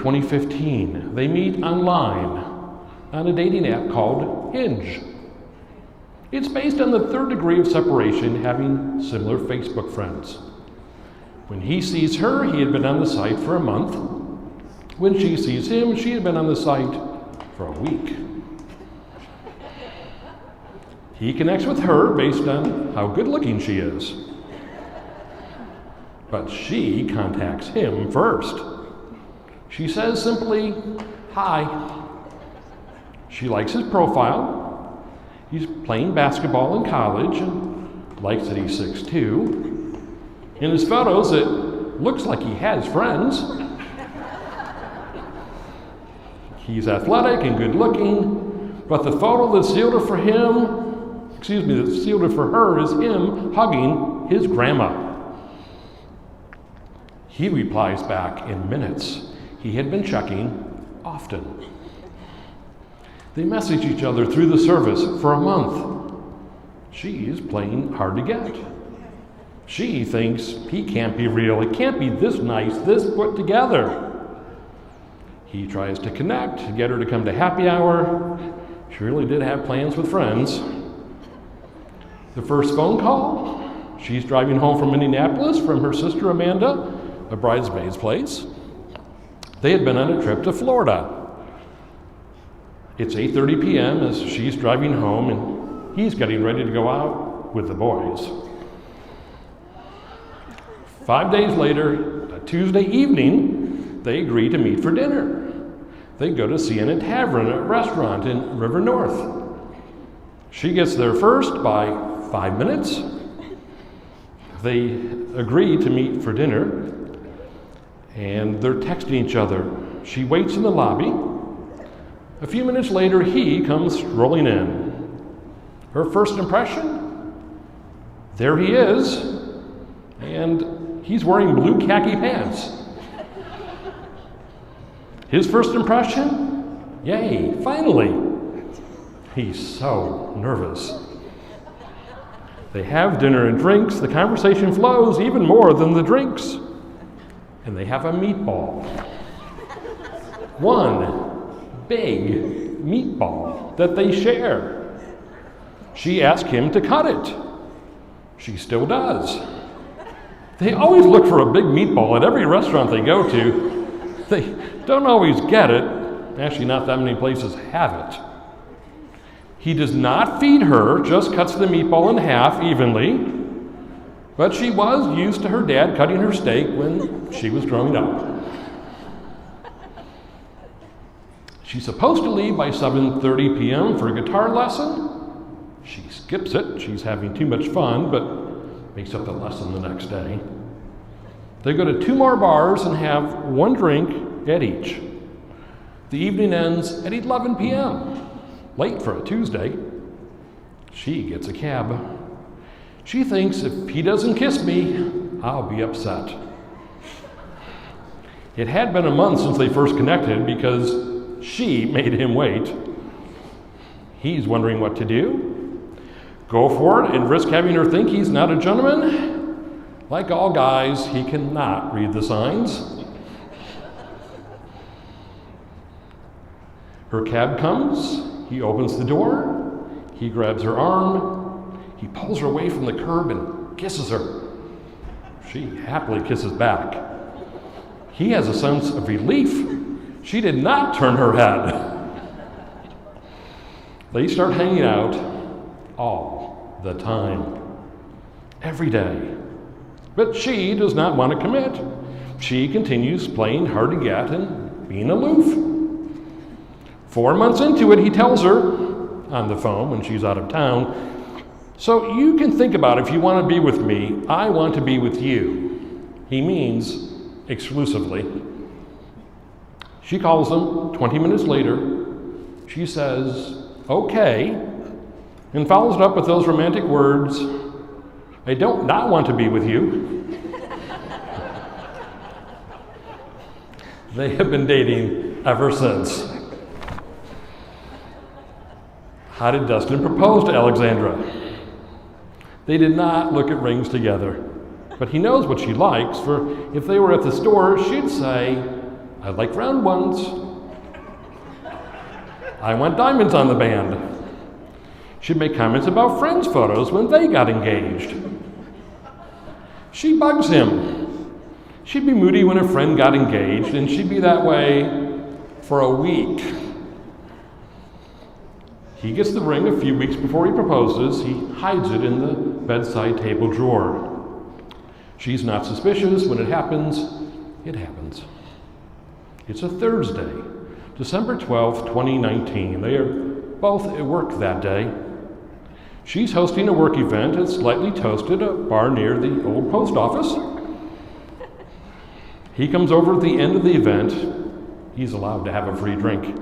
2015. They meet online on a dating app called Hinge. It's based on the third degree of separation, having similar Facebook friends. When he sees her, he had been on the site for a month. When she sees him, she had been on the site for a week. He connects with her based on how good looking she is. But she contacts him first. She says simply, "Hi." She likes his profile. He's playing basketball in college and likes that he's 6'2". In his photos, it looks like he has friends. He's athletic and good looking, but the photo that sealed it for her is him hugging his grandma. He replies back in minutes. He had been checking often. They message each other through the service for a month. She's playing hard to get. She thinks he can't be real. It can't be this nice, this put together. He tries to connect, to get her to come to happy hour. She really did have plans with friends. The first phone call, she's driving home from Indianapolis from her sister Amanda, a bridesmaid's place. They had been on a trip to Florida. It's 8:30 p.m. as she's driving home and he's getting ready to go out with the boys. 5 days later, a Tuesday evening, they agree to meet for dinner. They go to Sienna Tavern, a restaurant in River North. She gets there first by 5 minutes. They agree to meet for dinner, and they're texting each other. She waits in the lobby. A few minutes later, he comes strolling in. Her first impression? There he is, and he's wearing blue khaki pants. His first impression? Yay, finally. He's so nervous. They have dinner and drinks. The conversation flows even more than the drinks. And they have a meatball. One big meatball that they share. She asked him to cut it. She still does. They always look for a big meatball at every restaurant they go to. They don't always get it. Actually, not that many places have it. He does not feed her, just cuts the meatball in half evenly. But she was used to her dad cutting her steak when she was growing up. She's supposed to leave by 7:30 p.m. for a guitar lesson. She skips it. She's having too much fun, but makes up the lesson the next day. They go to 2 more bars and have 1 drink at each. The evening ends at 11 p.m., late for a Tuesday. She gets a cab. She thinks if he doesn't kiss me, I'll be upset. It had been a month since they first connected because she made him wait. He's wondering what to do. Go for it and risk having her think he's not a gentleman? Like all guys, he cannot read the signs. Her cab comes. He opens the door. He grabs her arm. He pulls her away from the curb and kisses her. She happily kisses back. He has a sense of relief. She did not turn her head. They start hanging out all the time, every day. But she does not want to commit. She continues playing hard to get and being aloof. 4 months into it, he tells her on the phone when she's out of town, "So you can think about if you want to be with me, I want to be with you." He means exclusively. She calls him 20 minutes later. She says, "Okay," and follows it up with those romantic words, "I don't not want to be with you." They have been dating ever since. How did Dustin propose to Alexandra? They did not look at rings together, but he knows what she likes, for if they were at the store, she'd say, I like round ones. I want diamonds on the band. She'd make comments about friends' photos when they got engaged. She bugs him. She'd be moody when a friend got engaged, and she'd be that way for a week. He gets the ring a few weeks before he proposes. He hides it in the bedside table drawer. She's not suspicious. When it happens, it happens. It's a Thursday, December 12th, 2019. They are both at work that day. She's hosting a work event at Slightly Toasted, a bar near the old post office. He comes over at the end of the event. He's allowed to have a free drink.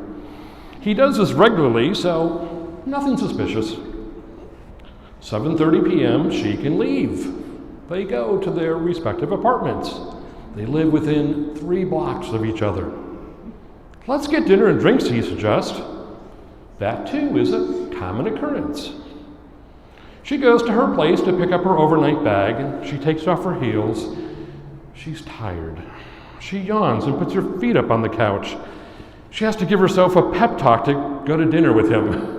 He does this regularly, so nothing suspicious. 7:30 p.m., she can leave. They go to their respective apartments. They live within 3 blocks of each other. Let's get dinner and drinks, he suggests. That, too, is a common occurrence. She goes to her place to pick up her overnight bag, and she takes off her heels. She's tired. She yawns and puts her feet up on the couch. She has to give herself a pep talk to go to dinner with him.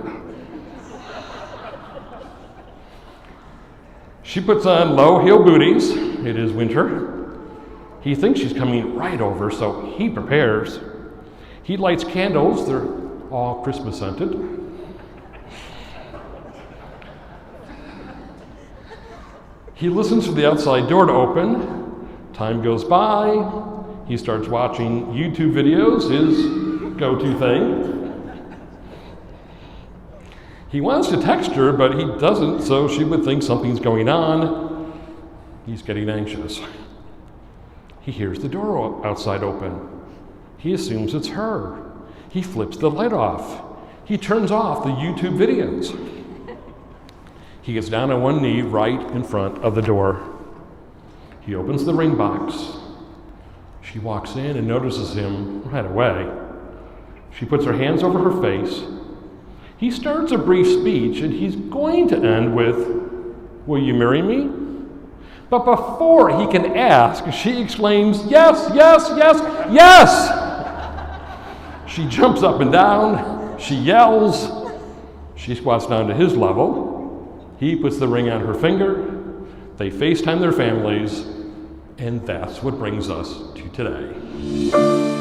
She puts on low-heel booties. It is winter. He thinks she's coming right over, so he prepares. He lights candles. They're all Christmas scented. He listens for the outside door to open. Time goes by. He starts watching YouTube videos, his go-to thing. He wants to text her, but he doesn't, so she would think something's going on. He's getting anxious. He hears the door outside open. He assumes it's her. He flips the light off. He turns off the YouTube videos. He gets down on one knee right in front of the door. He opens the ring box. She walks in and notices him right away. She puts her hands over her face. He starts a brief speech, and he's going to end with, "Will you marry me?" But before he can ask, she exclaims, "Yes, yes, yes, yes!" She jumps up and down. She yells. She squats down to his level. He puts the ring on her finger. They FaceTime their families. And that's what brings us to today.